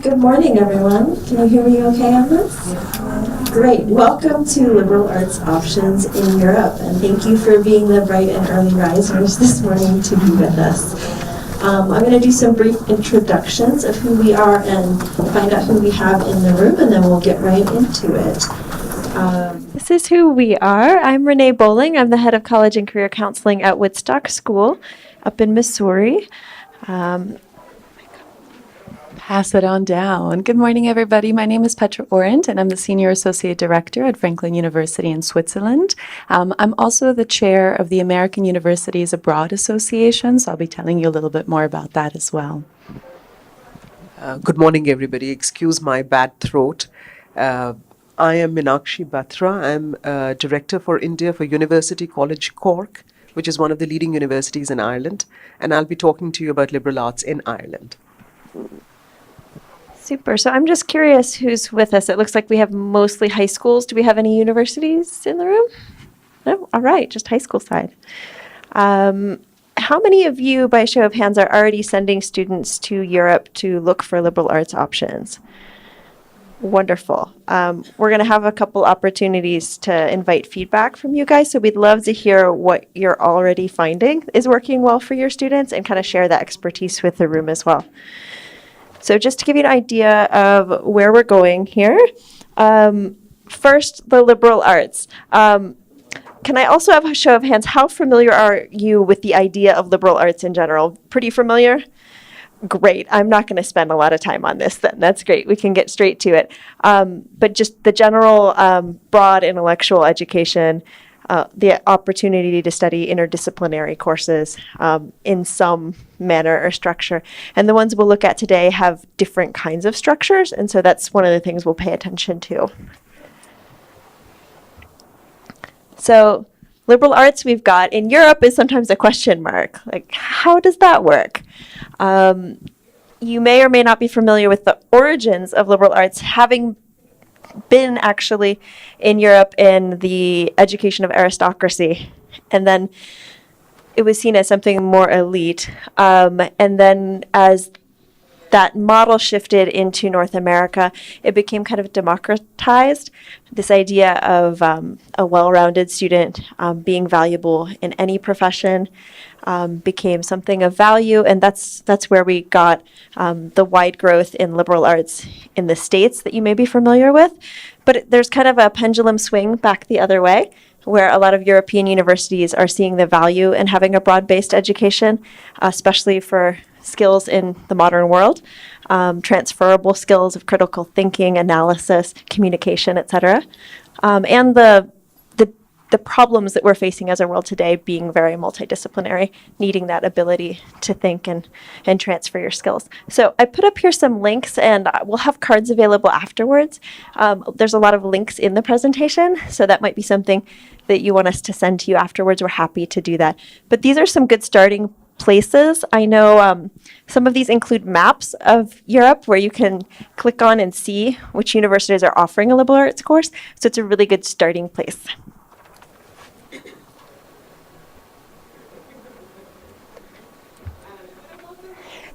Good morning, everyone. Can you hear me okay on this? Great. Welcome to Liberal Arts Options in Europe, and thank you for being the bright and early risers this morning to be with us. I'm going to do some brief introductions of who we are and find out who we have in the room, and then we'll get right into it. This is who we are. I'm Renee Bowling. I'm the head of college and career counseling at Woodstock School up in Missouri. Pass it on down. Good morning, everybody. My name is Petra Orent, and I'm the Senior Associate Director at Franklin University in Switzerland. I'm also the chair of the American Universities Abroad Association, so I'll be telling you a little bit more about that as well. Good morning, everybody. Excuse my bad throat. I am Meenakshi Batra. I'm Director for India for University College Cork, which is one of the leading universities in Ireland, and I'll be talking to you about liberal arts in Ireland. Super. So I'm just curious who's with us. It looks like we have mostly high schools. Do we have any universities in the room? No? All right, just high school side. How many of you, by show of hands, are already sending students to Europe to look for liberal arts options? Wonderful. We're going to have a couple opportunities to invite feedback from you guys, so we'd love to hear what you're already finding is working well for your students and kind of share that expertise with the room as well. So just to give you an idea of where we're going here, first, the liberal arts. Can I also have a show of hands? How familiar are you with the idea of liberal arts in general? Pretty familiar? Great. I'm not going to spend a lot of time on this then. That's great. We can get straight to it. But just the general broad intellectual education, the opportunity to study interdisciplinary courses in some manner or structure. And the ones we'll look at today have different kinds of structures, and so that's one of the things we'll pay attention to. So liberal arts we've got in Europe is sometimes a question mark. Like, how does that work? You may or may not be familiar with the origins of liberal arts, having been actually in Europe in the education of aristocracy, and then it was seen as something more elite. And then as that model shifted into North America, it became kind of democratized. This idea of a well-rounded student being valuable in any profession became something of value, and that's where we got the wide growth in liberal arts in the States that you may be familiar with. But there's kind of a pendulum swing back the other way, where a lot of European universities are seeing the value in having a broad-based education, especially for skills in the modern world, transferable skills of critical thinking, analysis, communication, etc. And the problems that we're facing as a world today being very multidisciplinary, needing that ability to think and transfer your skills. So I put up here some links, and we'll have cards available afterwards. There's a lot of links in the presentation, so that might be something that you want us to send to you afterwards. We're happy to do that. But these are some good starting places. I know some of these include maps of Europe where you can click on and see which universities are offering a liberal arts course. So it's a really good starting place.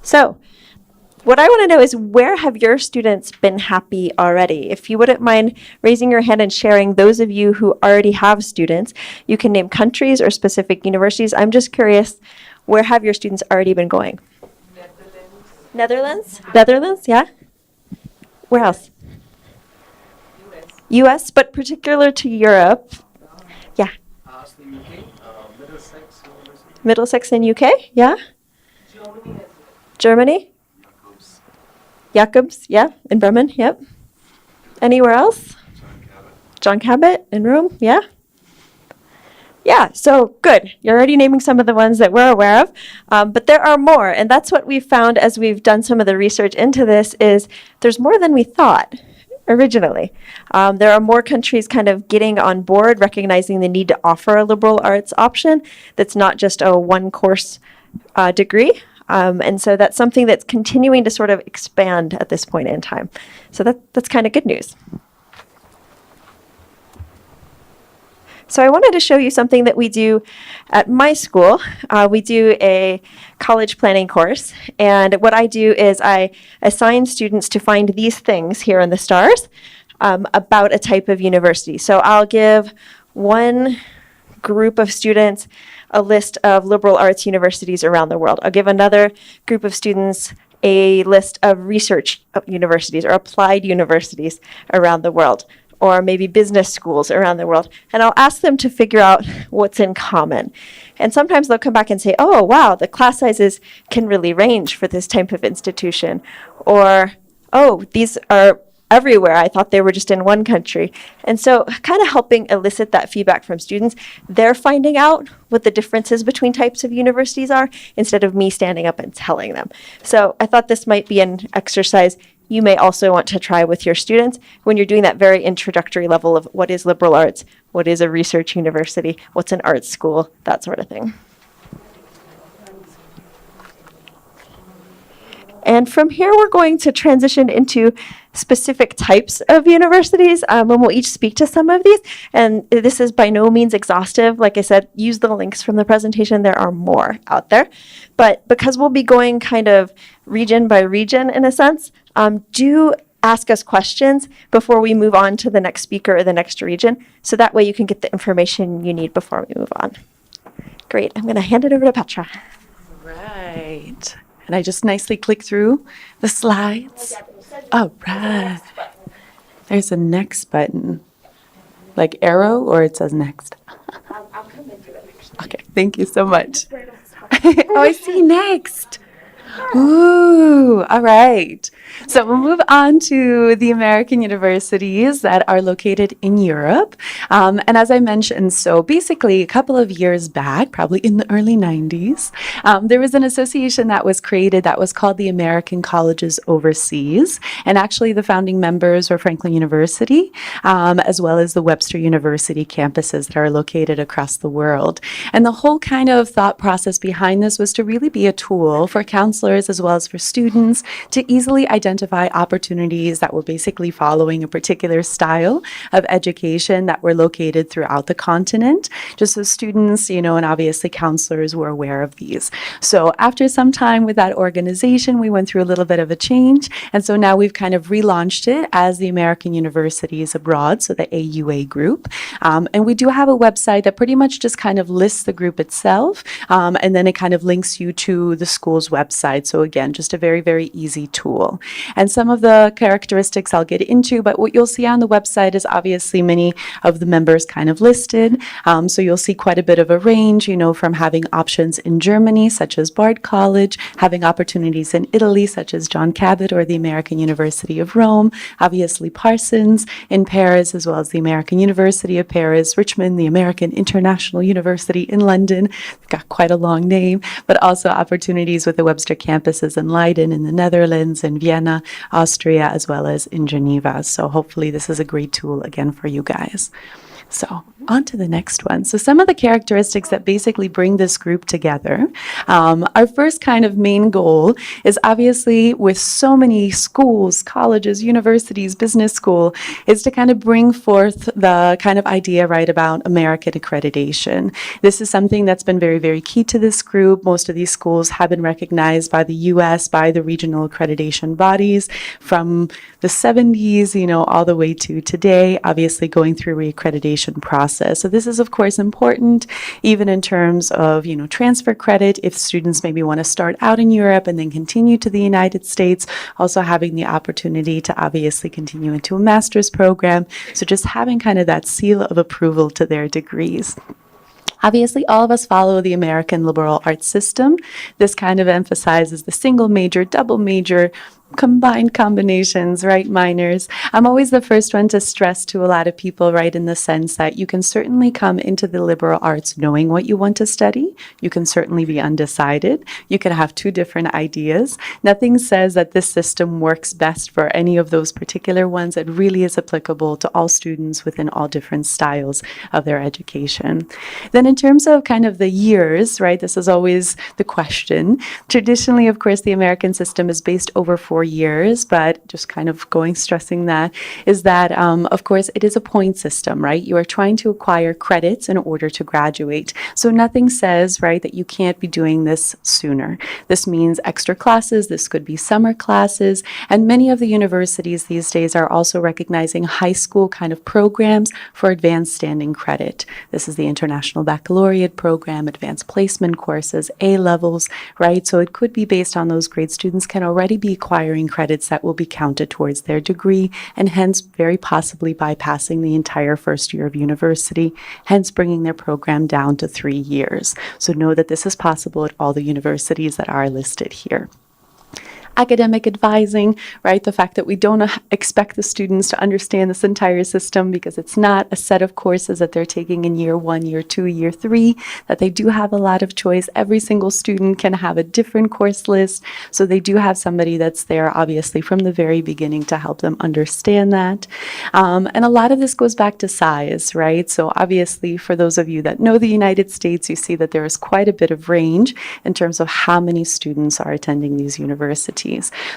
So what I want to know is, where have your students been happy already? If you wouldn't mind raising your hand and sharing, those of you who already have students, you can name countries or specific universities. I'm just curious, where have your students already been going? Netherlands? Netherlands, yeah? Where else? US, but particular to Europe. Yeah. The UK, Middlesex University. Middlesex in UK, yeah? Germany? Jacobs, yeah, in Bremen, yep. Anywhere else? John Cabot in Rome, yeah. Yeah, so good. You're already naming some of the ones that we're aware of, but there are more, and that's what we've found as we've done some of the research into this, is there's more than we thought originally. There are more countries kind of getting on board, recognizing the need to offer a liberal arts option that's not just a one-course degree. And so that's something that's continuing to sort of expand at this point in time. So that's kind of good news. So I wanted to show you something that we do at my school. We do a college planning course, and what I do is I assign students to find these things here in the stars about a type of university. So I'll give one group of students a list of liberal arts universities around the world. I'll give another group of students a list of research universities or applied universities around the world, or maybe business schools around the world. And I'll ask them to figure out what's in common. And sometimes they'll come back and say, oh, wow, the class sizes can really range for this type of institution. Or, oh, these are everywhere. I thought they were just in one country. And so kind of helping elicit that feedback from students, they're finding out what the differences between types of universities are instead of me standing up and telling them. So I thought this might be an exercise you may also want to try with your students when you're doing that very introductory level of what is liberal arts, what is a research university, what's an art school, that sort of thing. And from here, we're going to transition into specific types of universities, and we'll each speak to some of these. And this is by no means exhaustive. Like I said, use the links from the presentation. There are more out there. But because we'll be going kind of region by region in a sense, do ask us questions before we move on to the next speaker or the next region. So that way you can get the information you need before we move on. Great. I'm going to hand it over to Petra. Right. And I just nicely click through the slides. All right. There's a next button. Like arrow, or it says next? I'll come and do it next. Okay, thank you so much. Oh, I see next. Ooh, all right. So we'll move on to the American universities that are located in Europe. And as I mentioned, so basically a couple of years back, probably in the early 90s, there was an association that was created that was called the American Colleges Overseas. And actually the founding members were Franklin University, as well as the Webster University campuses that are located across the world. And the whole kind of thought process behind this was to really be a tool for counselors as well as for students to easily identify opportunities that were basically following a particular style of education that were located throughout the continent, just so students, and obviously counselors were aware of these. So after some time with that organization, we went through a little bit of a change. And so now we've kind of relaunched it as the American Universities Abroad, so the AUA group. And we do have a website that pretty much just kind of lists the group itself, and then it kind of links you to the school's website. So again, just a very, very easy tool. And some of the characteristics I'll get into, but what you'll see on the website is obviously many of the members kind of listed. So you'll see quite a bit of a range, from having options in Germany, such as Bard College, having opportunities in Italy, such as John Cabot or the American University of Rome, obviously Parsons in Paris, as well as the American University of Paris, Richmond, the American International University in London, got quite a long name, but also opportunities with the Webster campuses in Leiden in the Netherlands, in Vienna, Austria, as well as in Geneva. So hopefully this is a great tool again for you guys. So on to the next one. So some of the characteristics that basically bring this group together. Our first kind of main goal is obviously with so many schools, colleges, universities, business school, is to kind of bring forth the kind of idea, right, about American accreditation. This is something that's been very, very key to this group. Most of these schools have been recognized by the U.S., by the regional accreditation bodies from the 70s, all the way to today, obviously going through reaccreditation process. So this is, of course, important, even in terms of, transfer credit, if students maybe want to start out in Europe and then continue to the United States, also having the opportunity to obviously continue into a master's program. So just having kind of that seal of approval to their degrees. Obviously, all of us follow the American liberal arts system. This kind of emphasizes the single major, double major, combined combinations, right, minors. I'm always the first one to stress to a lot of people, right, in the sense that you can certainly come into the liberal arts knowing what you want to study. You can certainly be undecided. You can have two different ideas. Nothing says that this system works best for any of those particular ones. It really is applicable to all students within all different styles of their education. Then in terms of kind of the years, right, this is always the question. Traditionally, of course, the American system is based over 4 4 years, but just kind of stressing that, is that, of course, it is a point system, right? You are trying to acquire credits in order to graduate. So nothing says, right, that you can't be doing this sooner. This means extra classes, this could be summer classes, and many of the universities these days are also recognizing high school kind of programs for advanced standing credit. This is the International Baccalaureate program, advanced placement courses, A-levels, right? So it could be based on those grades. Students can already be acquiring credits that will be counted towards their degree, and hence very possibly bypassing the entire first year of university, hence bringing their program down to 3 years. So know that this is possible at all the universities that are listed here. Academic advising, right? The fact that we don't expect the students to understand this entire system because it's not a set of courses that they're taking in year 1, year 2, year 3, that they do have a lot of choice. Every single student can have a different course list, so they do have somebody that's there, obviously, from the very beginning to help them understand that. And a lot of this goes back to size, right? So obviously, for those of you that know the United States, you see that there is quite a bit of range in terms of how many students are attending these universities.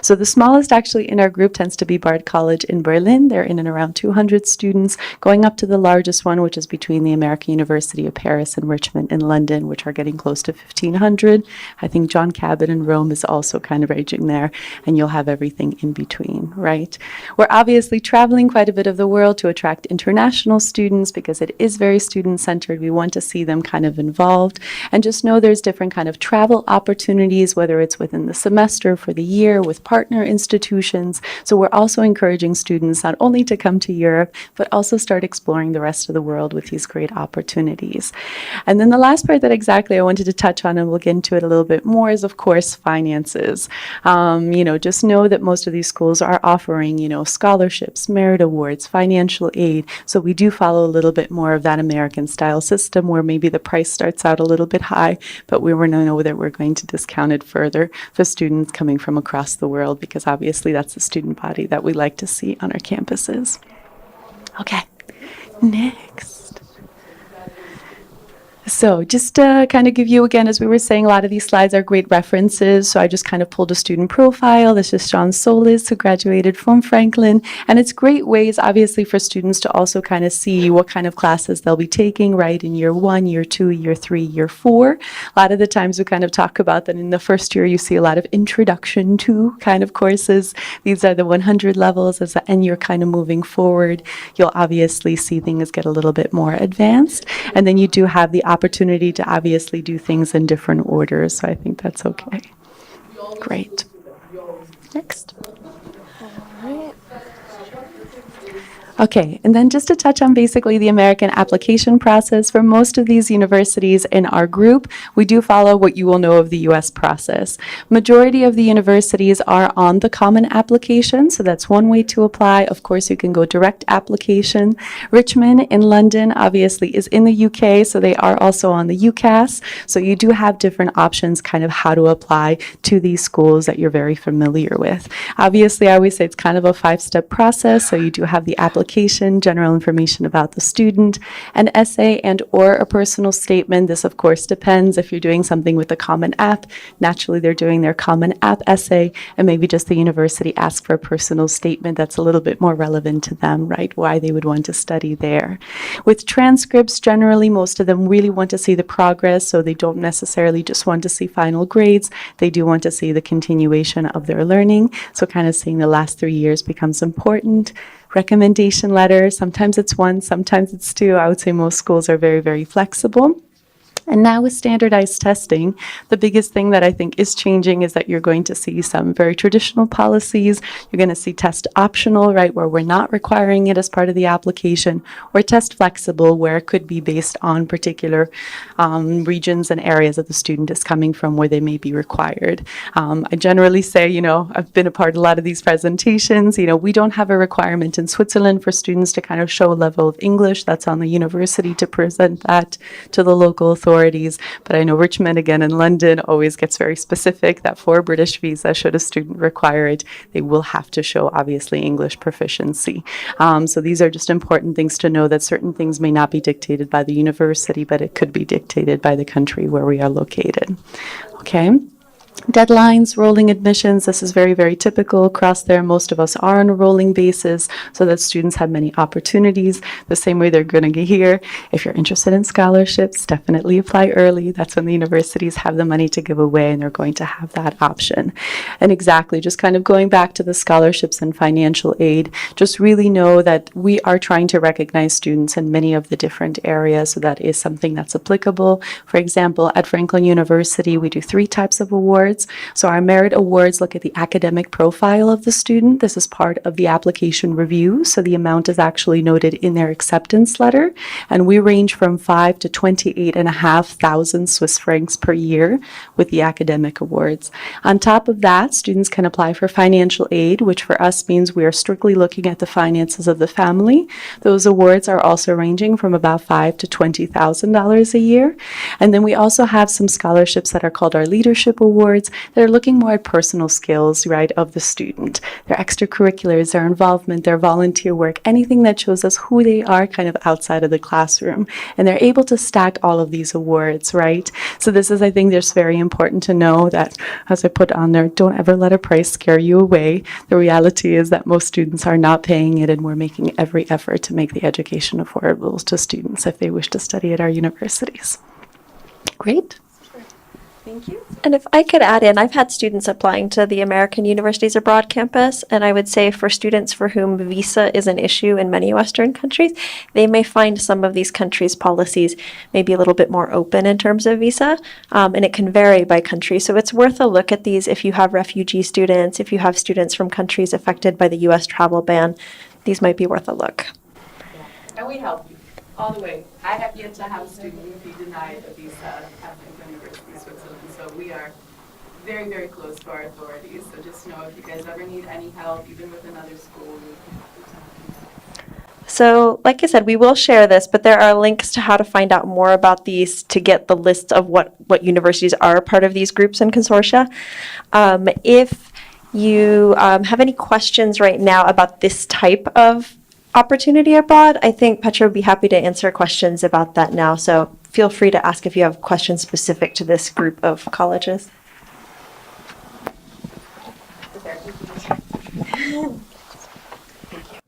So the smallest actually in our group tends to be Bard College in Berlin. They're in and around 200 students, going up to the largest one, which is between the American University of Paris and Richmond in London, which are getting close to 1,500. I think John Cabot in Rome is also kind of raging there, and you'll have everything in between, right? We're obviously traveling quite a bit of the world to attract international students because it is very student-centered. We want to see them kind of involved, and just know there's different kind of travel opportunities, whether it's within the semester, for the year, with partner institutions. So we're also encouraging students not only to come to Europe, but also start exploring the rest of the world with these great opportunities. And then the last part that exactly I wanted to touch on, and we'll get into it a little bit more, is of course finances. Just know that most of these schools are offering, scholarships, merit awards, financial aid. So we do follow a little bit more of that American style system where maybe the price starts out a little bit high, but we want to know that we're going to discount it further for students coming from across the world, because obviously that's the student body that we like to see on our campuses. Okay, next. So just to kind of give you, again, as we were saying, a lot of these slides are great references. So I just kind of pulled a student profile. This is Sean Solis, who graduated from Franklin. And it's great ways, obviously, for students to also kind of see what kind of classes they'll be taking, right, in year 1, year 2, year 3, year 4. A lot of the times we kind of talk about that in the first year, you see a lot of introduction to kind of courses. These are the 100 levels, and you're kind of moving forward. You'll obviously see things get a little bit more advanced. And then you do have the opportunity to obviously do things in different orders, so I think that's okay. Great. Next. Okay, and then just to touch on basically the American application process, for most of these universities in our group, we do follow what you will know of the US process. Majority of the universities are on the common application, so that's one way to apply. Of course, you can go direct application. Richmond in London obviously is in the UK, so they are also on the UCAS. So you do have different options kind of how to apply to these schools that you're very familiar with. Obviously, I always say it's kind of a 5-step process, so you do have the application, general information about the student, an essay and or a personal statement. This, of course, depends. If you're doing something with the Common App, naturally they're doing their Common App essay, and maybe just the university asks for a personal statement that's a little bit more relevant to them, right? Why they would want to study there. With transcripts, generally, most of them really want to see the progress, so they don't necessarily just want to see final grades. They do want to see the continuation of their learning, so kind of seeing the last 3 years becomes important. Recommendation letter, sometimes it's 1, sometimes it's 2. I would say most schools are very, very flexible. And now with standardized testing, the biggest thing that I think is changing is that you're going to see some very traditional policies. You're going to see test optional, right, where we're not requiring it as part of the application, or test flexible, where it could be based on particular regions and areas that the student is coming from where they may be required. I generally say, I've been a part of a lot of these presentations. We don't have a requirement in Switzerland for students to kind of show a level of English. That's on the university to present that to the local authorities. But I know Richmond, again, in London, always gets very specific that for a British visa, should a student require it, they will have to show, obviously, English proficiency. So these are just important things to know, that certain things may not be dictated by the university, but it could be dictated by the country where we are located. Okay. Deadlines, rolling admissions, this is very, very typical across there. Most of us are on a rolling basis so that students have many opportunities, the same way they're going to get here. If you're interested in scholarships, definitely apply early. That's when the universities have the money to give away and they're going to have that option. And exactly, just kind of going back to the scholarships and financial aid, just really know that we are trying to recognize students in many of the different areas, so that is something that's applicable. For example, at Franklin University, we do 3 types of awards. So our merit awards look at the academic profile of the student. This is part of the application review, so the amount is actually noted in their acceptance letter. And we range from 5 to 28,500 Swiss francs per year with the academic awards. On top of that, students can apply for financial aid, which for us means we are strictly looking at the finances of the family. Those awards are also ranging from about $5,000 to $20,000 a year. And then we also have some scholarships that are called our leadership awards that are looking more at personal skills, right, of the student. Their extracurriculars, their involvement, their volunteer work, anything that shows us who they are kind of outside of the classroom. And they're able to stack all of these awards, right? So this is, I think, just very important to know that, as I put on there, don't ever let a price scare you away. The reality is that most students are not paying it, and we're making every effort to make the education affordable to students if they wish to study at our universities. Great. Thank you. And if I could add in, I've had students applying to the American Universities Abroad campus, and I would say for students for whom visa is an issue in many Western countries, they may find some of these countries' policies maybe a little bit more open in terms of visa, and it can vary by country. So it's worth a look at these if you have refugee students, if you have students from countries affected by the U.S. travel ban, these might be worth a look. And we help you all the way. I have yet to have a student be denied a visa at Franklin University, Switzerland. So we are very, very close to our authorities. So just know if you guys ever need any help, even with another school, we can help you to. So, like I said, we will share this, but there are links to how to find out more about these to get the list of what universities are part of these groups and consortia. If you have any questions right now about this type of opportunity abroad, I think Petra would be happy to answer questions about that now. So feel free to ask if you have questions specific to this group of colleges.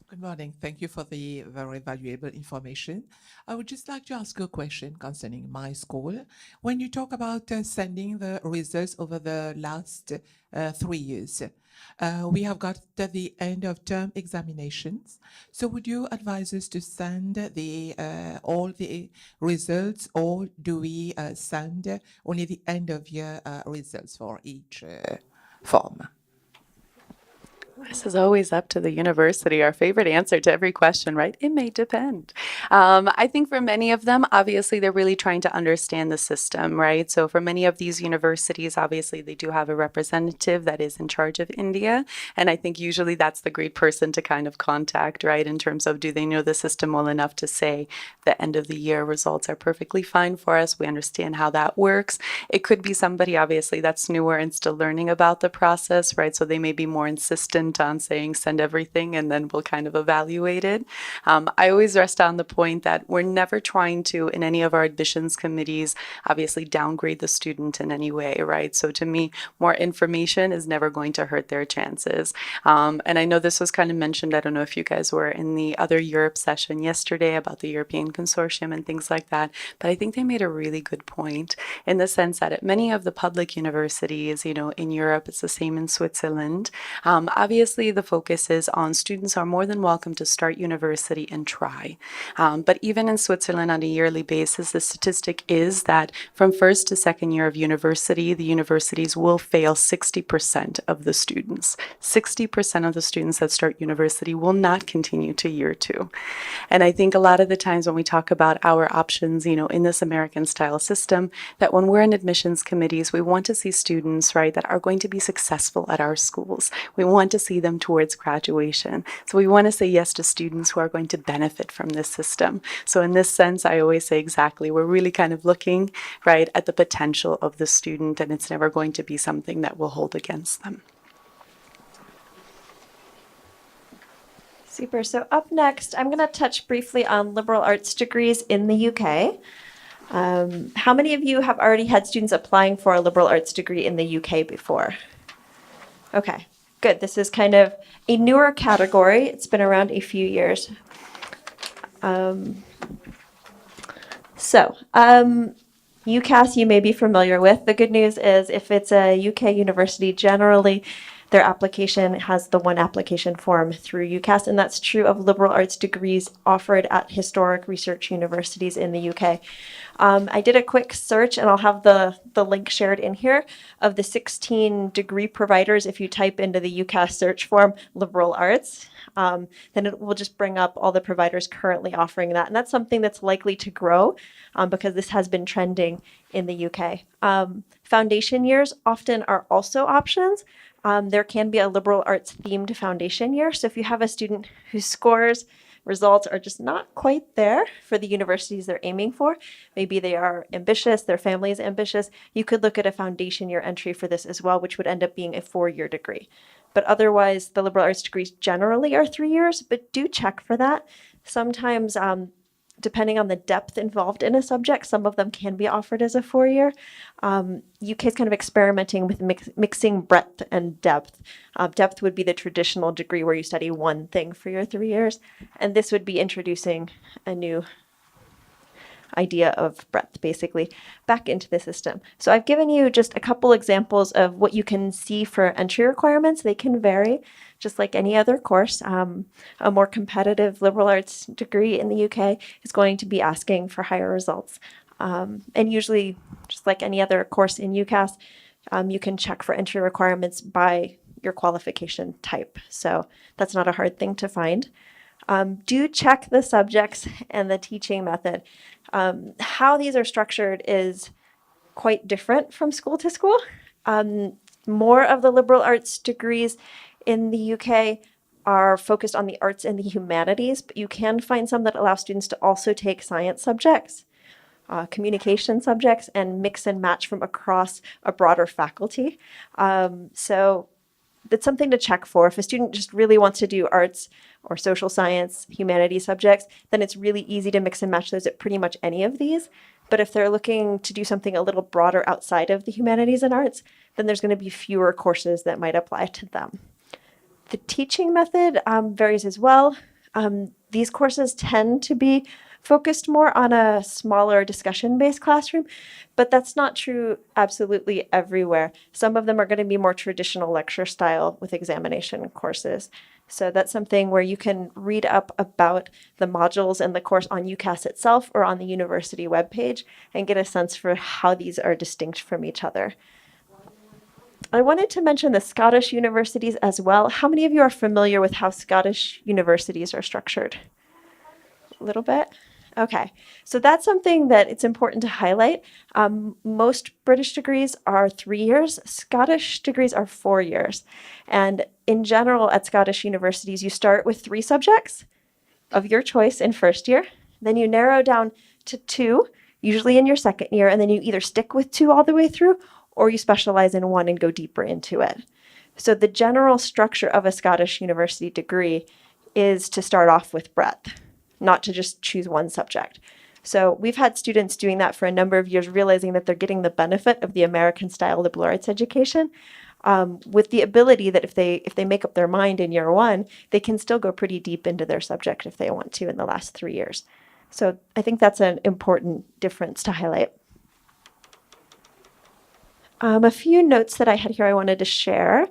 Good morning. Thank you for the very valuable information. I would just like to ask you a question concerning my school. When you talk about sending the results over the last 3 years, we have got to the end of term examinations. So would you advise us to send all the results, or do we send only the end of year results for each form? This is always up to the university. Our favorite answer to every question, right? It may depend. I think for many of them, obviously, they're really trying to understand the system, right? So for many of these universities, obviously, they do have a representative that is in charge of India. And I think usually that's the great person to kind of contact, right? In terms of, do they know the system well enough to say the end of the year results are perfectly fine for us? We understand how that works. It could be somebody, obviously, that's newer and still learning about the process, right? So they may be more insistent on saying send everything and then we'll kind of evaluate it. I always rest on the point that we're never trying to, in any of our admissions committees, obviously downgrade the student in any way, right? So to me, more information is never going to hurt their chances. And I know this was kind of mentioned, I don't know if you guys were in the other Europe session yesterday about the European Consortium and things like that, but I think they made a really good point in the sense that at many of the public universities, you know, in Europe, it's the same in Switzerland. Obviously, the focus is on students are more than welcome to start university and try. But even in Switzerland on a yearly basis, the statistic is that from first to second year of university, the universities will fail 60% of the students. 60% of the students that start university will not continue to year 2. And I think a lot of the times when we talk about our options, you know, in this American style system, that when we're in admissions committees, we want to see students, right, that are going to be successful at our schools. We want to see them towards graduation. So we want to say yes to students who are going to benefit from this system. So in this sense, I always say exactly, we're really kind of looking, right, at the potential of the student, and it's never going to be something that will hold against them. Super. So up next, I'm going to touch briefly on liberal arts degrees in the UK. How many of you have already had students applying for a liberal arts degree in the UK before? Okay, good. This is kind of a newer category. It's been around a few years. UCAS you may be familiar with. The good news is if it's a UK university, generally their application has the one application form through UCAS, and that's true of liberal arts degrees offered at historic research universities in the UK. I did a quick search, and I'll have the link shared in here, of the 16 degree providers. If you type into the UCAS search form liberal arts, then it will just bring up all the providers currently offering that. And that's something that's likely to grow because this has been trending in the UK. Foundation years often are also options. There can be a liberal arts themed foundation year. So if you have a student whose scores, results are just not quite there for the universities they're aiming for, maybe they are ambitious, their family is ambitious, you could look at a foundation year entry for this as well, which would end up being a 4-year degree. But otherwise, the liberal arts degrees generally are 3 years, but do check for that. Sometimes, depending on the depth involved in a subject, some of them can be offered as a 4-year. UK is kind of experimenting with mixing breadth and depth. Depth would be the traditional degree where you study one thing for your 3 years, and this would be introducing a new idea of breadth, basically, back into the system. So I've given you just a couple examples of what you can see for entry requirements. They can vary, just like any other course. A more competitive liberal arts degree in the UK is going to be asking for higher results. And usually, just like any other course in UCAS, you can check for entry requirements by your qualification type. So that's not a hard thing to find. Do check the subjects and the teaching method. How these are structured is quite different from school to school. More of the liberal arts degrees in the UK are focused on the arts and the humanities, but you can find some that allow students to also take science subjects, communication subjects, and mix and match from across a broader faculty. So that's something to check for. If a student just really wants to do arts or social science, humanities subjects, then it's really easy to mix and match those at pretty much any of these. But if they're looking to do something a little broader outside of the humanities and arts, then there's going to be fewer courses that might apply to them. The teaching method varies as well. These courses tend to be focused more on a smaller discussion-based classroom, but that's not true absolutely everywhere. Some of them are going to be more traditional lecture style with examination courses. So that's something where you can read up about the modules and the course on UCAS itself or on the university webpage and get a sense for how these are distinct from each other. I wanted to mention the Scottish universities as well. How many of you are familiar with how Scottish universities are structured? A little bit? Okay, so that's something that it's important to highlight. Most British degrees are 3 years. Scottish degrees are 4 years. And in general, at Scottish universities, you start with 3 subjects of your choice in first year. Then you narrow down to 2, usually in your second year, and then you either stick with 2 all the way through, or you specialize in 1 and go deeper into it. So the general structure of a Scottish university degree is to start off with breadth, not to just choose one subject. So we've had students doing that for a number of years, realizing that they're getting the benefit of the American-style liberal arts education, with the ability that if they make up their mind in year 1, they can still go pretty deep into their subject if they want to in the last 3 years. So I think that's an important difference to highlight. A few notes that I had here I wanted to share.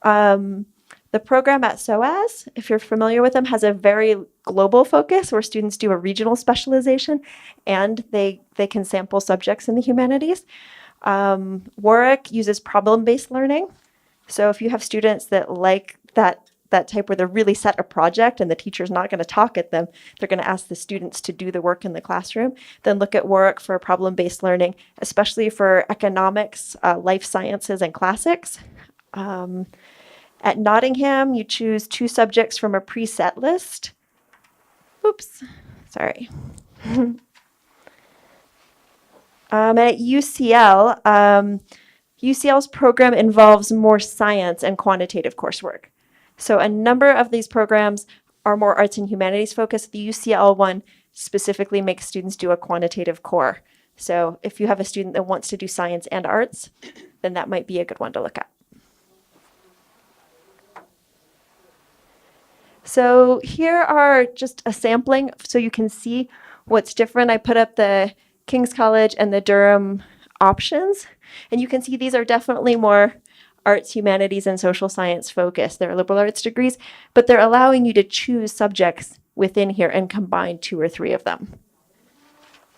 The program at SOAS, if you're familiar with them, has a very global focus where students do a regional specialization and they can sample subjects in the humanities. Warwick uses problem-based learning. So if you have students that like that type where they're really set a project and the teacher's not going to talk at them, they're going to ask the students to do the work in the classroom, then look at Warwick for problem-based learning, especially for economics, life sciences, and classics. At Nottingham, you choose 2 subjects from a preset list. Oops, sorry. At UCL, UCL's program involves more science and quantitative coursework. So a number of these programs are more arts and humanities focused. The UCL one specifically makes students do a quantitative core. So if you have a student that wants to do science and arts, then that might be a good one to look at. So here are just a sampling so you can see what's different. I put up the King's College and the Durham options, and you can see these are definitely more arts, humanities, and social science focused. They're liberal arts degrees, but they're allowing you to choose subjects within here and combine 2 or 3 of them.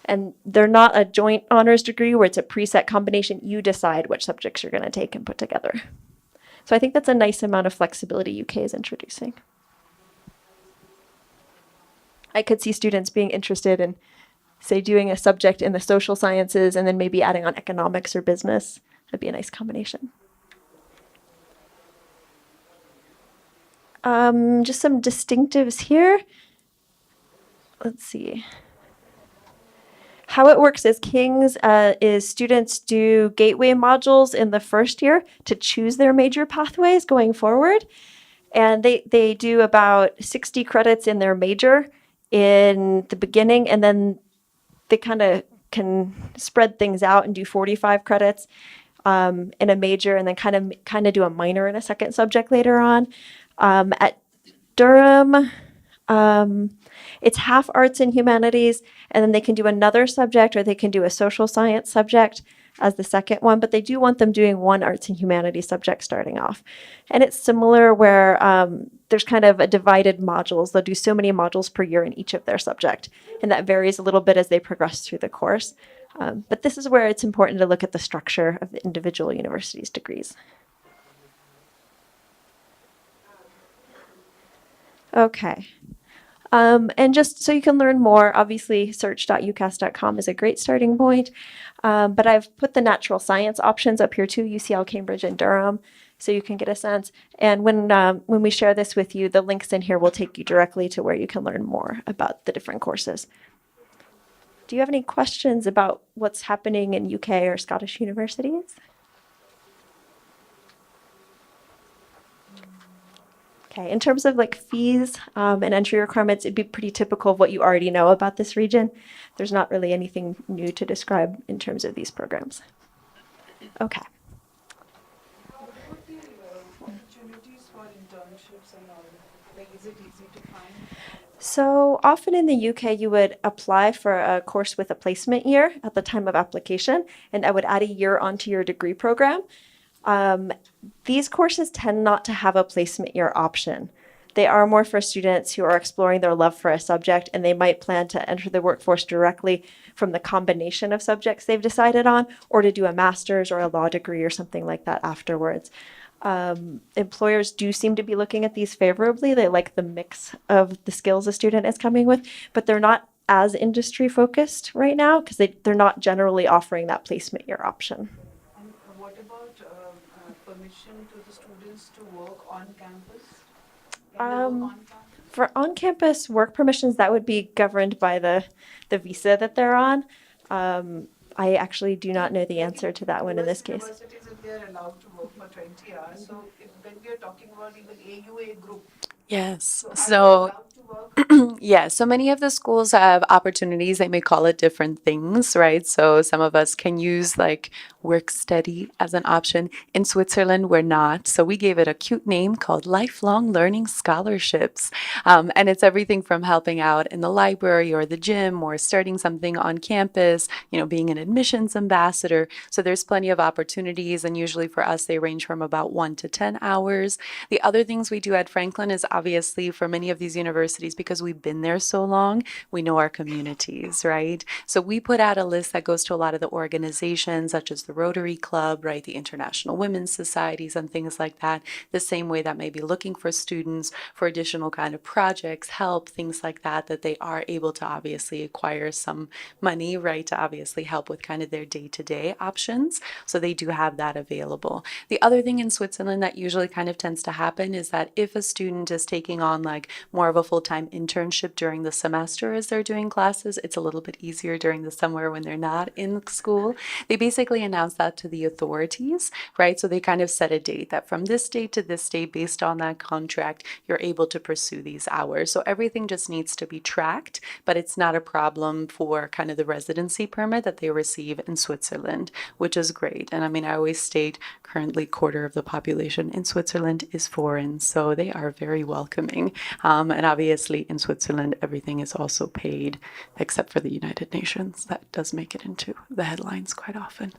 And they're not a joint honors degree where it's a preset combination. You decide which subjects you're going to take and put together. So I think that's a nice amount of flexibility UK is introducing. I could see students being interested in, say, doing a subject in the social sciences and then maybe adding on economics or business. That'd be a nice combination. Just some distinctives here. Let's see. How it works is King's is students do gateway modules in the first year to choose their major pathways going forward. And they do about 60 credits in their major in the beginning, and then they kind of can spread things out and do 45 credits in a major, and then kind of do a minor in a second subject later on. At Durham, it's half arts and humanities, and then they can do another subject or they can do a social science subject as the second one, but they do want them doing one arts and humanities subject starting off. And it's similar where there's kind of a divided modules. They'll do so many modules per year in each of their subject, and that varies a little bit as they progress through the course. But this is where it's important to look at the structure of the individual university's degrees. Okay. And just so you can learn more, obviously search.ucas.com is a great starting point. But I've put the natural science options up here too, UCL, Cambridge, and Durham, so you can get a sense. And when we share this with you, the links in here will take you directly to where you can learn more about the different courses. Do you have any questions about what's happening in UK or Scottish universities? Okay, in terms of like fees and entry requirements, it'd be pretty typical of what you already know about this region. There's not really anything new to describe in terms of these programs. Okay. What about the opportunities for internships and all? Like, is it easy to find? So often in the UK, you would apply for a course with a placement year at the time of application, and I would add a year onto your degree program. These courses tend not to have a placement year option. They are more for students who are exploring their love for a subject, and they might plan to enter the workforce directly from the combination of subjects they've decided on, or to do a master's or a law degree or something like that afterwards. Employers do seem to be looking at these favorably. They like the mix of the skills a student is coming with, but they're not as industry focused right now because they're not generally offering that placement year option. And what about permission to the students to work on campus? Can they work on campus? For on-campus work permissions, that would be governed by the visa that they're on. I actually do not know the answer to that one in this case. Universities, if they're allowed to work for 20 hours, so when we're talking about even AUA group, Yes. are they So allowed to work? yeah, so many of the schools have opportunities. They may call it different things, right? So some of us can use like work study as an option. In Switzerland, we're not. So we gave it a cute name called Lifelong Learning Scholarships. And it's everything from helping out in the library or the gym or starting something on campus, being an admissions ambassador. So there's plenty of opportunities. And usually for us, they range from about 1 to 10 hours. The other things we do at Franklin is obviously for many of these universities, because we've been there so long, we know our communities, right? So we put out a list that goes to a lot of the organizations such as the Rotary Club, right? The International Women's Societies and things like that, the same way that may be looking for students for additional kind of projects, help, things like that, that they are able to obviously acquire some money, right? To obviously help with kind of their day-to-day options. So they do have that available. The other thing in Switzerland that usually kind of tends to happen is that if a student is taking on like more of a full-time full-time internship during the semester as they're doing classes. It's a little bit easier during the summer when they're not in school. They basically announce that to the authorities, right? So they kind of set a date that from this date to this date, based on that contract, you're able to pursue these hours. So everything just needs to be tracked, but it's not a problem for kind of the residency permit that they receive in Switzerland, which is great. And I mean, I always state currently quarter of the population in Switzerland is foreign, so they are very welcoming. And obviously in Switzerland, everything is also paid except for the United Nations. That does make it into the headlines quite often.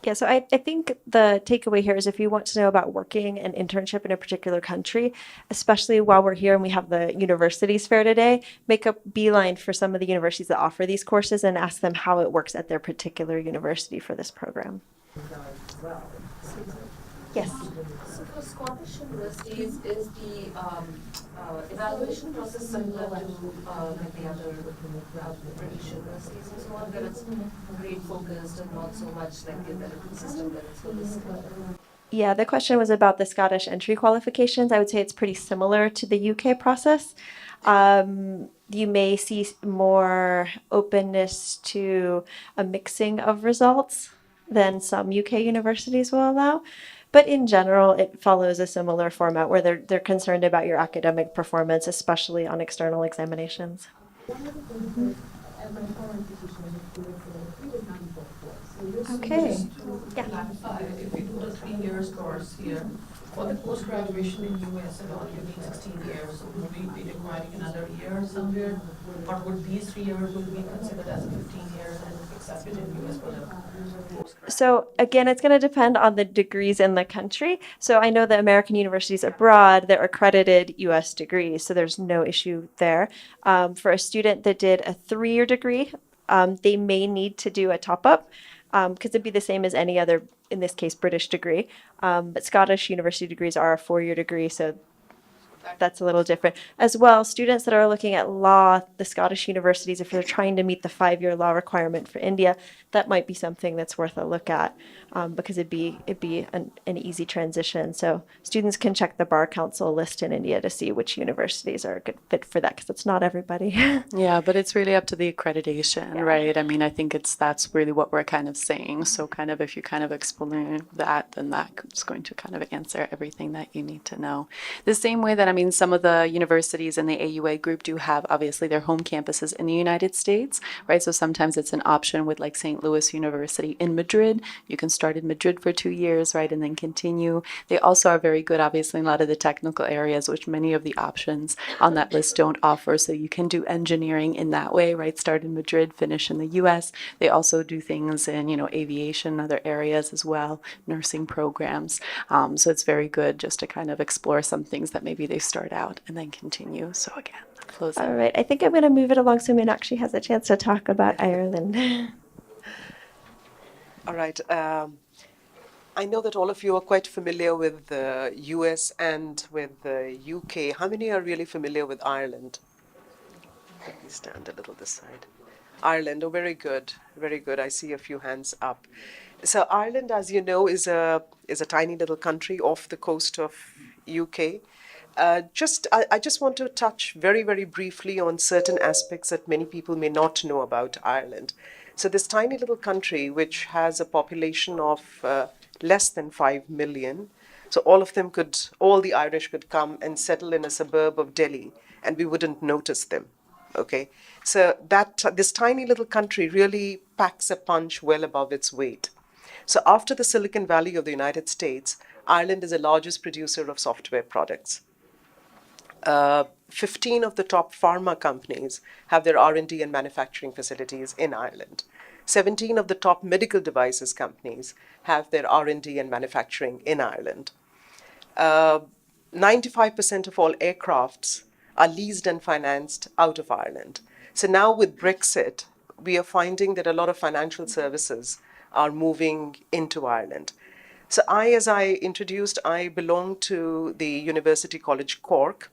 Yeah, so I think the takeaway here is if you want to know about working and internship in a particular country, especially while we're here and we have the universities fair today, make a beeline for some of the universities that offer these courses and ask them how it works at their particular university for this program. Yes. So for Scottish universities, is the evaluation process similar to like the other British universities and so on, where it's grade focused and not so much like the medical system that it's holistic? Yeah, the question was about the Scottish entry qualifications. I would say it's pretty similar to the UK process. You may see more openness to a mixing of results than some UK universities will allow. But in general, it follows a similar format where they're concerned about your academic performance, especially on external examinations. Okay. Yeah. Clarify, if we do the 3 years course here, for the post-graduation in US and all, you need 16 years, so would we be requiring another year somewhere? Or would these 3 years will be considered as 15 years and accepted in US for the post-graduation? So again, it's going to depend on the degrees in the country. So I know that American universities abroad, they're accredited US degrees, so there's no issue there. For a student that did a 3-year degree, they may need to do a top-up because it'd be the same as any other, in this case, British degree. But Scottish university degrees are a 4-year degree, so that's a little different. As well, students that are looking at law, the Scottish universities, if they're trying to meet the 5-year law requirement for India, that might be something that's worth a look at because it'd be an easy transition. So students can check the Bar Council list in India to see which universities are a good fit for that because it's not everybody. Yeah, but it's really up to the accreditation, right? I mean, I think that's really what we're kind of saying. So kind of if you kind of explain that, then that's going to kind of answer everything that you need to know. The same way that, I mean, some of the universities in the AUA group do have obviously their home campuses in the United States, right? So sometimes it's an option with like St. Louis University in Madrid. You can start in Madrid for 2 years, right? And then continue. They also are very good, obviously, in a lot of the technical areas, which many of the options on that list don't offer. So you can do engineering in that way, right? Start in Madrid, finish in the US. They also do things in, aviation, other areas as well, nursing programs. So it's very good just to kind of explore some things that maybe they start out and then continue. So again, close All out. right, I think I'm going to move it along so Meenakshi has a chance to talk about Ireland. All right. I know that all of you are quite familiar with the US and with the UK. How many are really familiar with Ireland? Let me stand a little this side. Ireland, oh, very good, very good. I see a few hands up. So Ireland, as you know, is a tiny little country off the coast of UK. I just want to touch very, very briefly on certain aspects that many people may not know about Ireland. So this tiny little country, which has a population of less than 5 million, so all the Irish could come and settle in a suburb of Delhi, and we wouldn't notice them. Okay, so this tiny little country really packs a punch well above its weight. So after the Silicon Valley of the United States, Ireland is the largest producer of software products. 15 of the top pharma companies have their R&D and manufacturing facilities in Ireland. 17 of the top medical devices companies have their R&D and manufacturing in Ireland. 95% of all aircrafts are leased and financed out of Ireland. So now with Brexit, we are finding that a lot of financial services are moving into Ireland. So as I introduced, I belong to the University College Cork.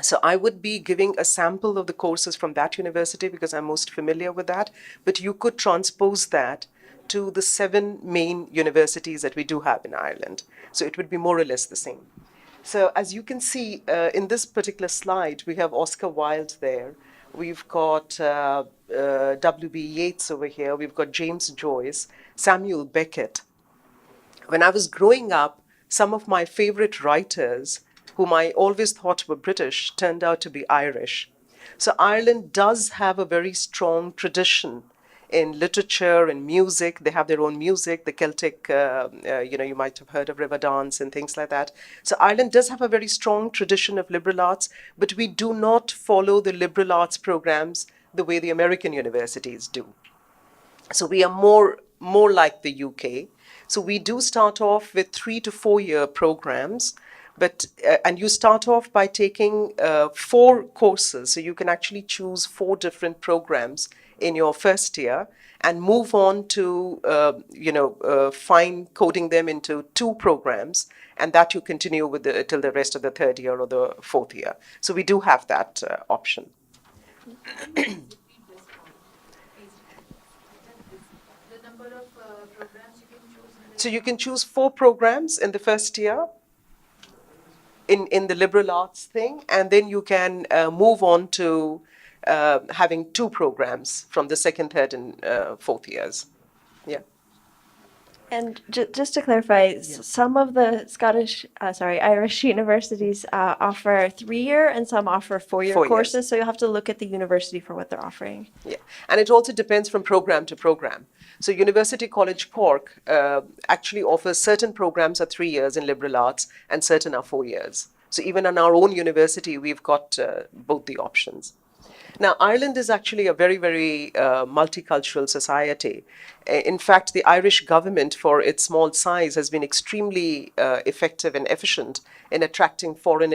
So I would be giving a sample of the courses from that university because I'm most familiar with that, but you could transpose that to the 7 main universities that we do have in Ireland. So it would be more or less the same. So as you can see in this particular slide, we have Oscar Wilde there. We've got W.B. Yeats over here. We've got James Joyce, Samuel Beckett. When I was growing up, some of my favorite writers, whom I always thought were British, turned out to be Irish. So Ireland does have a very strong tradition in literature and music. They have their own music, the Celtic, you might have heard of river dance and things like that. So Ireland does have a very strong tradition of liberal arts, but we do not follow the liberal arts programs the way the American universities do. So we are more like the UK. So we do start off with 3 to 4 year programs, but and you start off by taking 4 courses. So you can actually choose 4 different programs in your first year and move on to fine coding them into 2 programs, and that you continue with till the rest of the 3rd year or the 4th year. So we do have that option. So you can choose 4 programs in the first year in the liberal arts thing, and then you can move on to having 2 programs from the 2nd, 3rd, and 4th years. Yeah. And just to clarify, some of the Irish universities offer 3-year and some offer 4-year 4 years. courses. So you'll have to look at the university for what they're offering. Yeah, and it also depends from program to program. So University College Cork actually offers certain programs are 3 years in liberal arts and certain are 4 years. So even in our own university, we've got both the options. Now, Ireland is actually a very, very multicultural society. In fact, the Irish government, for its small size, has been extremely effective and efficient in attracting foreign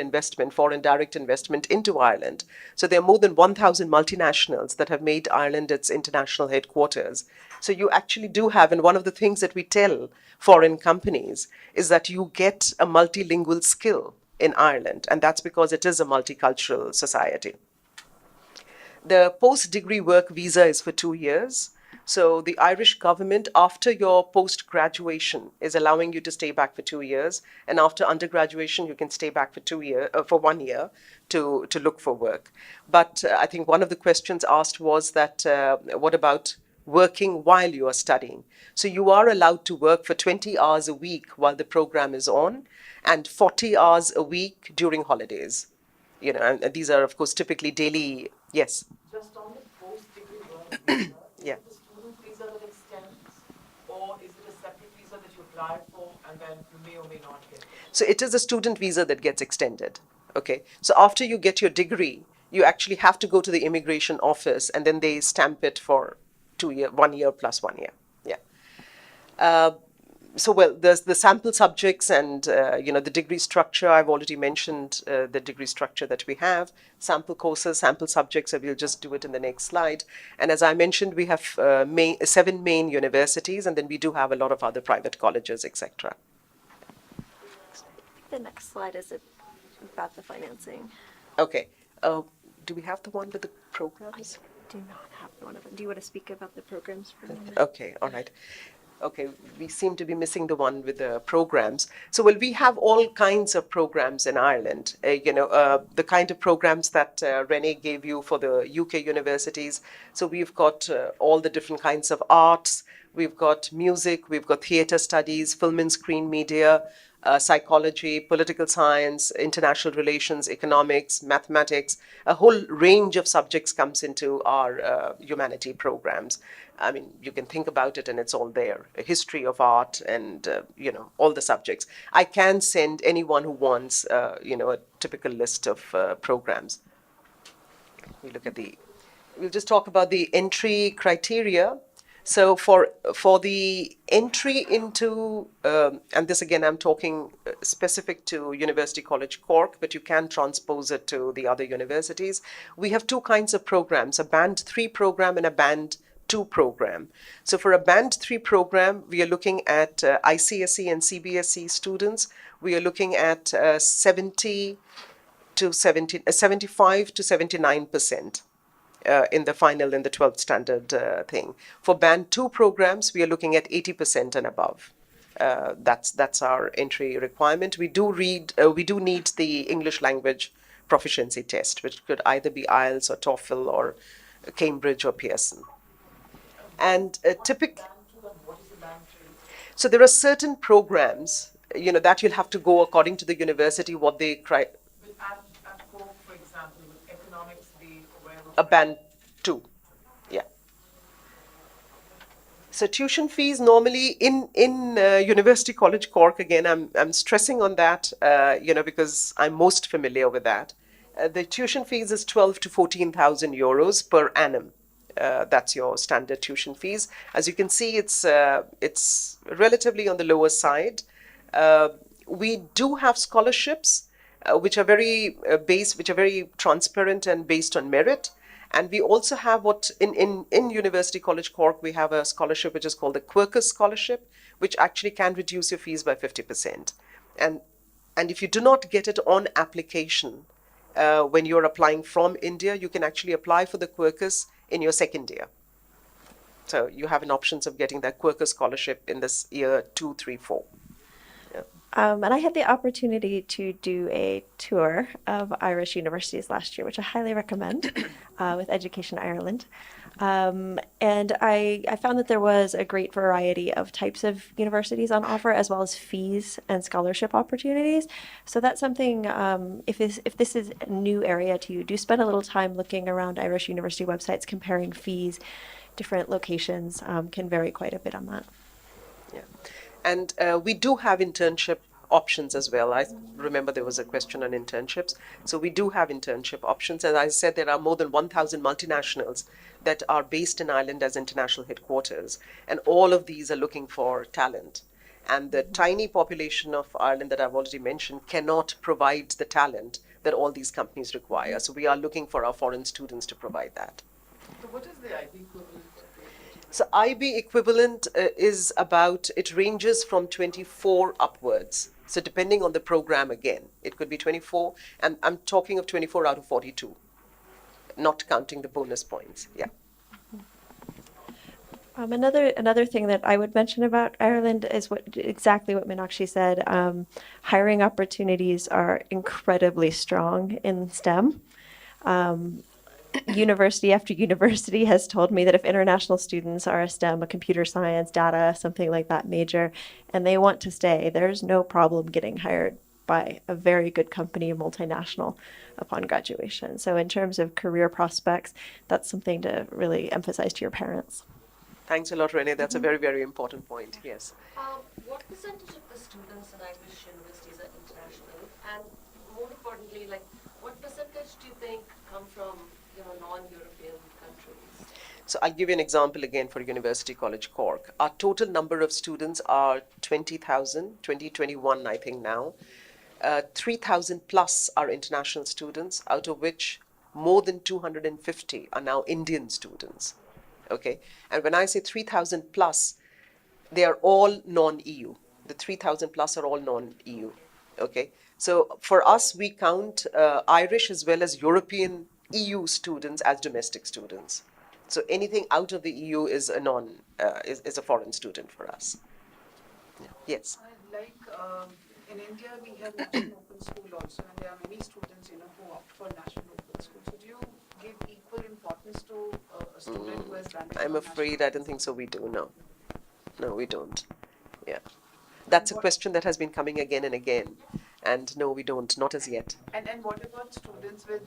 direct investment into Ireland. So there are more than 1,000 multinationals that have made Ireland its international headquarters. So you actually do have, and one of the things that we tell foreign companies is that you get a multilingual skill in Ireland, and that's because it is a multicultural society. The post-degree work visa is for 2 years. So the Irish government, after your post-graduation, is allowing you to stay back for 2 years. And after undergraduation, you can stay back for 1 year to look for work. But I think one of the questions asked was that, what about working while you are studying? So you are allowed to work for 20 hours a week while the program is on, and 40 hours a week during holidays. And these are, of course, typically daily. Yes. Just on the post-degree work visa, Yeah. is it the student visa that extends, or is it a separate visa that you apply for and then you may or may not get? So it is a student visa that gets extended. Okay. So after you get your degree, you actually have to go to the immigration office, and then they stamp it for 1 year plus 1 year. Yeah. There's the sample subjects and, the degree structure. I've already mentioned the degree structure that we have. Sample courses, sample subjects, so we'll just do it in the next slide. And as I mentioned, we have 7 main universities, and then we do have a lot of other private colleges, etc. The next slide is about the financing. Okay. Do we have the one with the programs? Do not have one of them. Do you want to speak about the programs for a minute? Okay, all right. Okay, we seem to be missing the one with the programs. So, we have all kinds of programs in Ireland. The kind of programs that Renee gave you for the UK universities. So we've got all the different kinds of arts. We've got music. We've got theatre studies, film and screen media, psychology, political science, international relations, economics, mathematics. A whole range of subjects comes into our humanity programs. I mean, you can think about it and it's all there. A history of art and, all the subjects. I can send anyone who wants, a typical list of programs. We'll just talk about the entry criteria. So for the entry into, and this again, I'm talking specific to University College Cork, but you can transpose it to the other universities. We have 2 kinds of programs, a Band 3 program and a Band 2 program. So for a Band 3 program, we are looking at ICSE and CBSE students. We are looking at 75 to 79%. In the final, in the 12th standard thing. For Band 2 programs, we are looking at 80% and above That's our entry requirement. We do need the English language proficiency test, which could either be IELTS or TOEFL or Cambridge or Pearson. And typically, so there are certain programs, that you'll have to go according to the university what they At Cork, for example, would economics be where a band 2. Yeah. So tuition fees normally in University College Cork, again, I'm stressing on that, because I'm most familiar with that. The tuition fees is 12 to 14,000 euros per annum. That's your standard tuition fees. As you can see, it's relatively on the lower side. We do have scholarships, which are very transparent and based on merit. And we also have what in University College Cork, we have a scholarship which is called the Quercus Scholarship, which actually can reduce your fees by 50%. And if you do not get it on application when you're applying from India, you can actually apply for the Quercus in your second year. So you have an options of getting that Quercus Scholarship in this year 2, 3, 4. And I had the opportunity to do a tour of Irish universities last year, which I highly recommend with Education Ireland. And I found that there was a great variety of types of universities on offer, as well as fees and scholarship opportunities. So that's something, if this is a new area to you, do spend a little time looking around Irish university websites, comparing fees. Different locations can vary quite a bit on that. Yeah. And we do have internship options as well. I remember there was a question on internships. So we do have internship options. As I said, there are more than 1,000 multinationals that are based in Ireland as international headquarters. And all of these are looking for talent. And the tiny population of Ireland that I've already mentioned cannot provide the talent that all these companies require. So we are looking for our foreign students to provide that. So what is the IB equivalent? So IB equivalent it ranges from 24 upwards. So depending on the program again, it could be 24, and I'm talking of 24 out of 42, not counting the bonus points. Yeah. Another thing that I would mention about Ireland is exactly what Meenakshi said. Hiring opportunities are incredibly strong in STEM. University after university has told me that if international students are a STEM, a computer science, data, something like that major, and they want to stay, there's no problem getting hired by a very good company, multinational, upon graduation. So in terms of career prospects, that's something to really emphasize to your parents. Thanks a lot, Renee. That's a very, very important point. Yes. What percentage of the students in Irish universities are international? And more importantly, what percentage do you think come from non-European countries? So I'll give you an example again for University College Cork. Our total number of students are 20,000, 2021 I think now. 3,000 plus are international students, out of which more than 250 are now Indian students. Okay, and when I say 3,000 plus, they are all non-EU. The 3,000 plus are all non-EU. Okay, so for us, we count Irish as well as European EU students as domestic students. So anything out of the EU is a foreign student for us. Yeah. Yes. In India, we have national open school also, and there are many students, who opt for national open school. So do you give equal importance to a student who has done it? I'm afraid I don't think so. We do. No, we don't. Yeah, that's a question that has been coming again and again, and no, we don't. Not as yet. And what about students with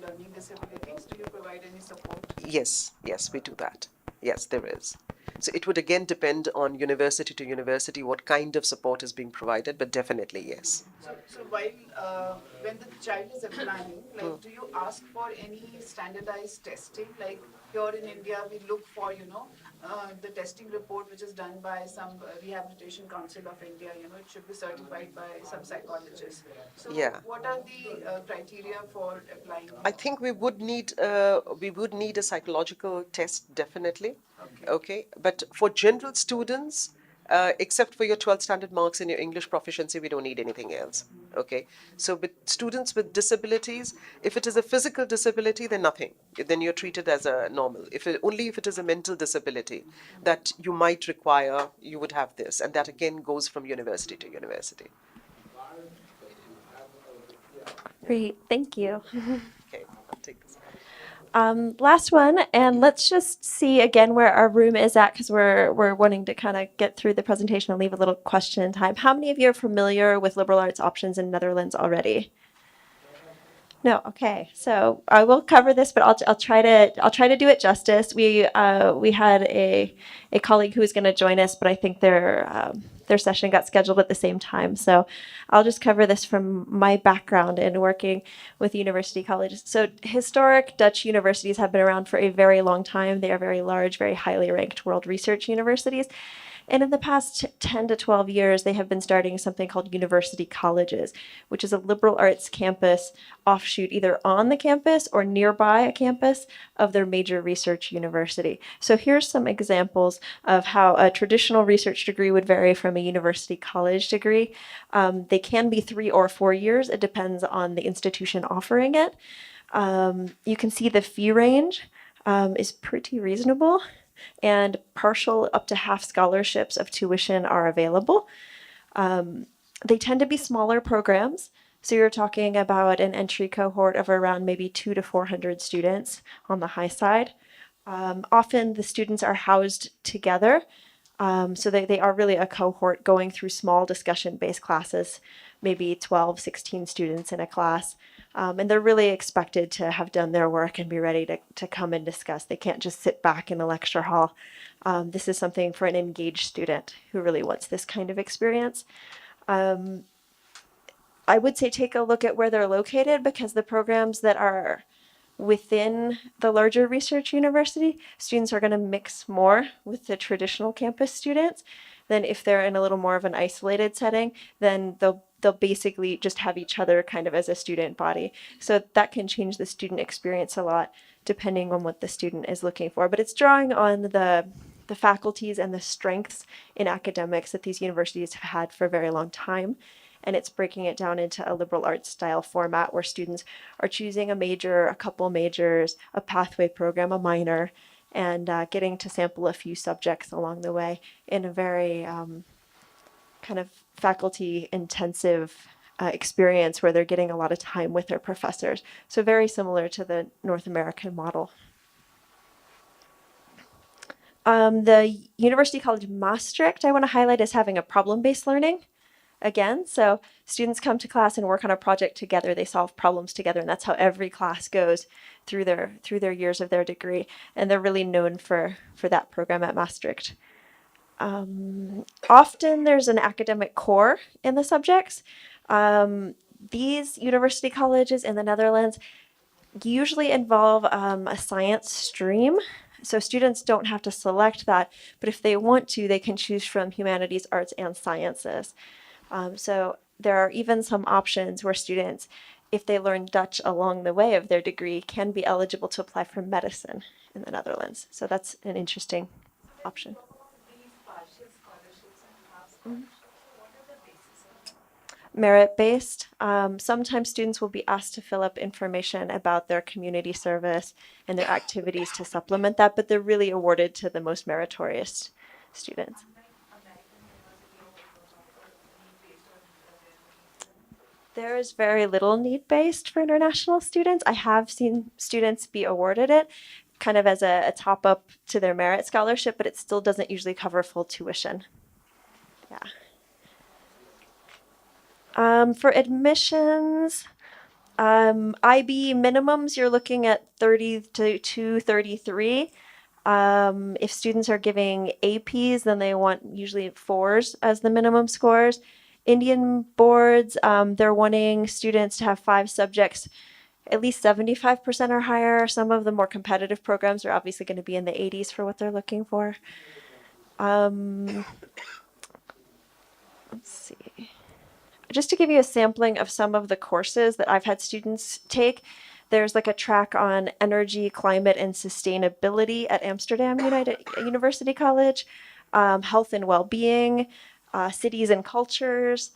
learning disabilities? Do you provide any support? Yes, we do that. Yes, there is. So it would again depend on university to university what kind of support is being provided, but definitely yes. So while when the child is applying, do you ask for any standardized testing? Like here in India, we look for the testing report which is done by some Rehabilitation Council of India. It should be certified by some psychologist. So yeah. What are the criteria for applying? I think we would need a psychological test definitely. Okay. But for general students, Except for your 12th standard marks and your English proficiency, we don't need anything else. Okay. So with students with disabilities, if it is a physical disability, then nothing. Then you're treated as a normal. Only if it is a mental disability that you might require, you would have this. And that again goes from university to university. Great, thank you. Okay, I'll take this. Last one, and let's just see again where our room is at because we're wanting to kind of get through the presentation and leave a little question time. How many of you are familiar with liberal arts options in Netherlands already? No, okay. So I will cover this, but I'll try to do it justice. We had a colleague who was going to join us, but I think their session got scheduled at the same time. So I'll just cover this from my background in working with university colleges. So historic Dutch universities have been around for a very long time. They are very large, very highly ranked world research universities. And in the past 10 to 12 years, they have been starting something called university colleges, which is a liberal arts campus offshoot either on the campus or nearby a campus of their major research university. So here's some examples of how a traditional research degree would vary from a university college degree. They can be 3 or 4 years. It depends on the institution offering it. You can see the fee range is pretty reasonable, and partial up to half scholarships of tuition are available. They tend to be smaller programs. So you're talking about an entry cohort of around maybe 200 to 400 students on the high side. Often the students are housed together. So they are really a cohort going through small discussion-based classes, maybe 12, 16 students in a class. And they're really expected to have done their work and be ready to come and discuss. They can't just sit back in a lecture hall. This is something for an engaged student who really wants this kind of experience. I would say take a look at where they're located, because the programs that are within the larger research university, students are going to mix more with the traditional campus students than if they're in a little more of an isolated setting. Then they'll basically just have each other kind of as a student body. So that can change the student experience a lot depending on what the student is looking for. But it's drawing on the faculties and the strengths in academics that these universities have had for a very long time. And it's breaking it down into a liberal arts style format where students are choosing a major, a couple majors, a pathway program, a minor, and getting to sample a few subjects along the way in a very kind of faculty intensive experience where they're getting a lot of time with their professors. So very similar to the North American model. The University College Maastricht, I want to highlight as having a problem-based learning. Again, so students come to class and work on a project together. They solve problems together, and that's how every class goes through their years of their degree. And they're really known for that program at Maastricht. Often there's an academic core in the subjects. These university colleges in the Netherlands usually involve a science stream. So students don't have to select that, but if they want to, they can choose from humanities, arts, and sciences. So there are even some options where students, if they learn Dutch along the way of their degree, can be eligible to apply for medicine in the Netherlands. So that's an interesting option. Merit-based. Sometimes students will be asked to fill up information about their community service and their activities to supplement that, but they're really awarded to the most meritorious students. There is very little need-based for international students. I have seen students be awarded it kind of as a top-up to their merit scholarship, but it still doesn't usually cover full tuition. Yeah. For admissions, IB minimums, you're looking at 32, 33. If students are giving APs, then they want usually 4s as the minimum scores. Indian boards, they're wanting students to have 5 subjects, at least 75% or higher. Some of the more competitive programs are obviously going to be in the 80s for what they're looking for. Let's see. Just to give you a sampling of some of the courses that I've had students take, there's like a track on energy, climate, and sustainability at Amsterdam University College. health and well-being, cities and cultures,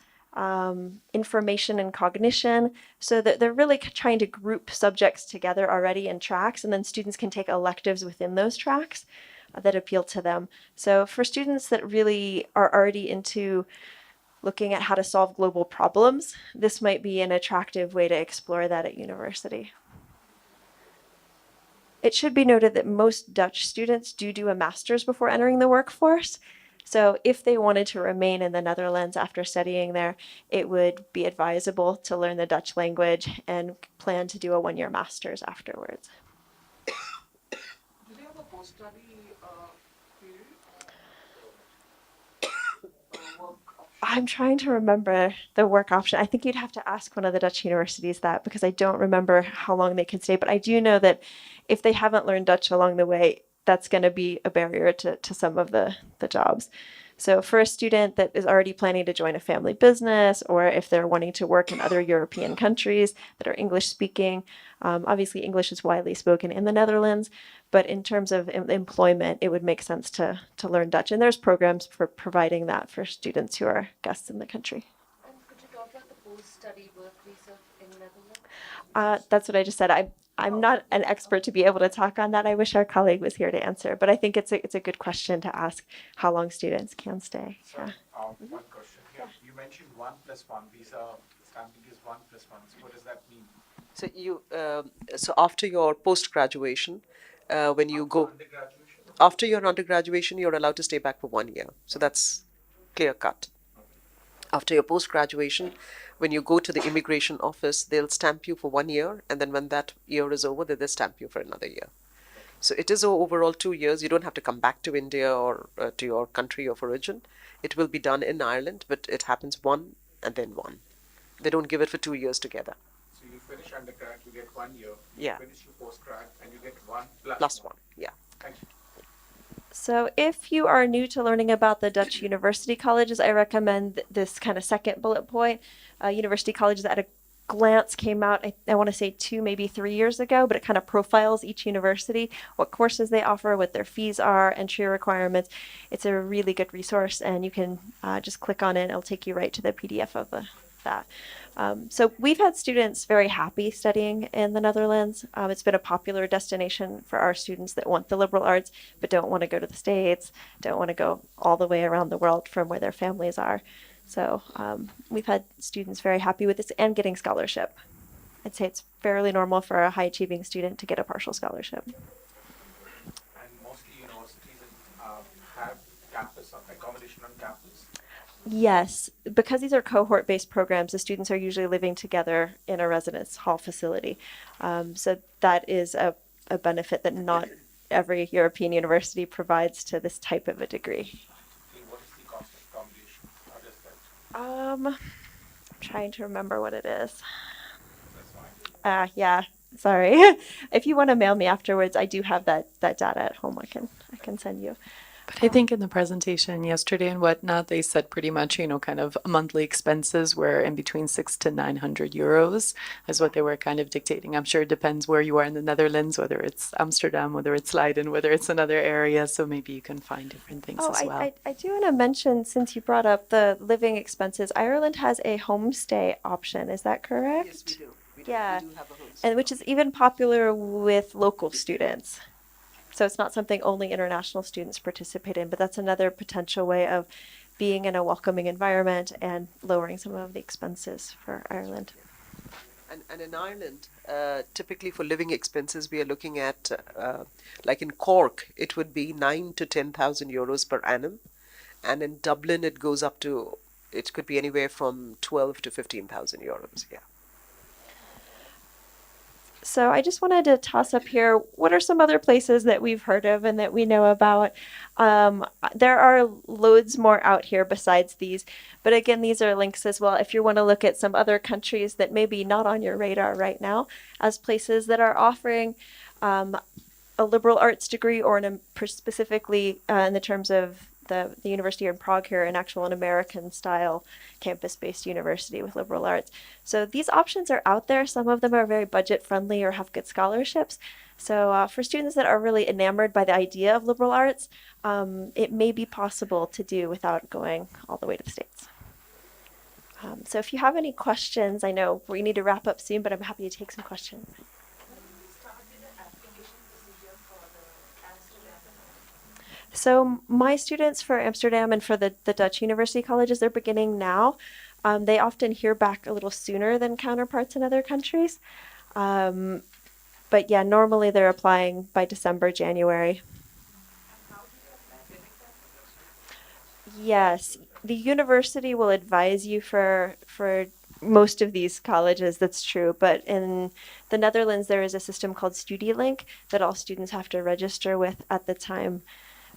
information and cognition, so that they're really trying to group subjects together already in tracks, and then students can take electives within those tracks that appeal to them. So for students that really are already into looking at how to solve global problems, this might be an attractive way to explore that at university. It should be noted that most Dutch students do a master's before entering the workforce. So if they wanted to remain in the Netherlands after studying there, it would be advisable to learn the Dutch language and plan to do a one-year master's afterwards. Do they have a post-study period or work option? I'm trying to remember the work option. I think you'd have to ask one of the Dutch universities that, because I don't remember how long they can stay. But I do know that if they haven't learned Dutch along the way, that's going to be a barrier to some of the jobs. So for a student that is already planning to join a family business, or if they're wanting to work in other European countries that are English speaking, obviously English is widely spoken in the Netherlands, but in terms of employment, it would make sense to learn Dutch. And there's programs for providing that for students who are guests in the country. And could you talk about the post-study work visa in Netherlands? That's what I just said. I'm not an expert to be able to talk on that. I wish our colleague was here to answer, but I think it's a good question to ask how long students can stay. Sorry, one question here. You mentioned 1+1 visa, stamping is 1+1. So what does that mean? So so after your post-graduation, when you go, Undergraduation? after your undergraduation, you're allowed to stay back for 1 year. So that's clear cut. After your post-graduation, when you go to the immigration office, they'll stamp you for 1 year, and then when that year is over, they'll stamp you for another year. So it is overall 2 years. You don't have to come back to India or to your country of origin. It will be done in Ireland, but it happens one and then one. They don't give it for 2 years together. So you finish undergrad, you get 1 year. Yeah. You finish your postgrad, and you get 1+1. Plus one, yeah. Thank you. So if you are new to learning about the Dutch university colleges, I recommend this kind of second bullet point. University colleges at a glance came out, I want to say 2, maybe 3 years ago, but it kind of profiles each university, what courses they offer, what their fees are, entry requirements. It's a really good resource, and you can just click on it. It'll take you right to the PDF of that. So we've had students very happy studying in the Netherlands. It's been a popular destination for our students that want the liberal arts, but don't want to go to the States, don't want to go all the way around the world from where their families are. So we've had students very happy with this and getting scholarship. I'd say it's fairly normal for a high achieving student to get a partial scholarship. And mostly universities have campus accommodation on campus. Yes, because these are cohort-based programs, the students are usually living together in a residence hall facility. So that is a benefit that not every European university provides to this type of a degree. What is the cost of accommodation? How does that? I'm trying to remember what it is. That's fine. Yeah, sorry. If you want to mail me afterwards, I do have that data at home. I can send you. But I think in the presentation yesterday and whatnot, they said pretty much, kind of monthly expenses were in between 600 to 900 euros is what they were kind of dictating. I'm sure it depends where you are in the Netherlands, whether it's Amsterdam, whether it's Leiden, whether it's another area. So maybe you can find different things as well. I do want to mention, since you brought up the living expenses, Ireland has a homestay option. Is that correct? Yes, we do. Yeah. We do have a homestay. And which is even popular with local students. So it's not something only international students participate in, but that's another potential way of being in a welcoming environment and lowering some of the expenses for Ireland. And in Ireland, typically for living expenses, we are looking at, like in Cork, it would be 9,000 to 10,000 euros per annum. And in Dublin, it goes up to, it could be anywhere from 12 to 15,000 euros, yeah. So I just wanted to toss up here, what are some other places that we've heard of and that we know about? There are loads more out here besides these, but again, these are links as well if you want to look at some other countries that may be not on your radar right now as places that are offering a liberal arts degree, or specifically in the terms of the University in Prague here, an American style campus-based university with liberal arts. So these options are out there. Some of them are very budget friendly or have good scholarships. So for students that are really enamored by the idea of liberal arts, it may be possible to do without going all the way to the States. So if you have any questions, I know we need to wrap up soon, but I'm happy to take some questions. So my students for Amsterdam and for the Dutch university colleges, they're beginning now. They often hear back a little sooner than counterparts in other countries. But yeah, normally they're applying by December, January. Yes, the university will advise you for most of these colleges, that's true. But in the Netherlands, there is a system called StudyLink that all students have to register with at the time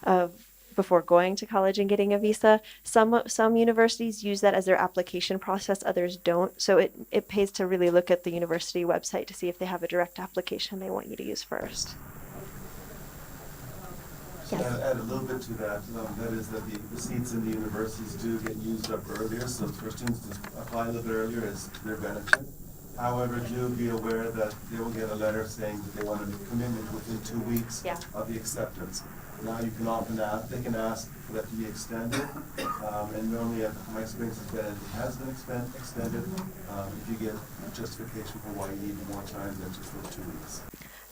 of before going to college and getting a visa. Some universities use that as their application process, others don't. So it pays to really look at the university website to see if they have a direct application they want you to use first. To add a little bit to that, that is that the seats in the universities do get used up earlier, so for students to apply a little bit earlier is to their benefit. However, do be aware that they will get a letter saying that they want a commitment within 2 weeks of the acceptance. Now you can often ask, they can ask for that to be extended, and normally my experience has been it has been extended if you get justification for why you need more time than just those 2 weeks.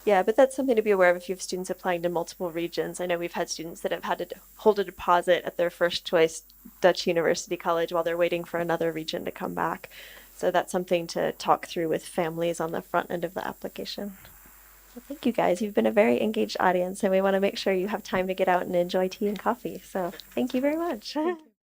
Yeah, but that's something to be aware of if you have students applying to multiple regions. I know we've had students that have had to hold a deposit at their first choice Dutch university college while they're waiting for another region to come back. So that's something to talk through with families on the front end of the application. Well, thank you guys. You've been a very engaged audience, and we want to make sure you have time to get out and enjoy tea and coffee. So thank you very much.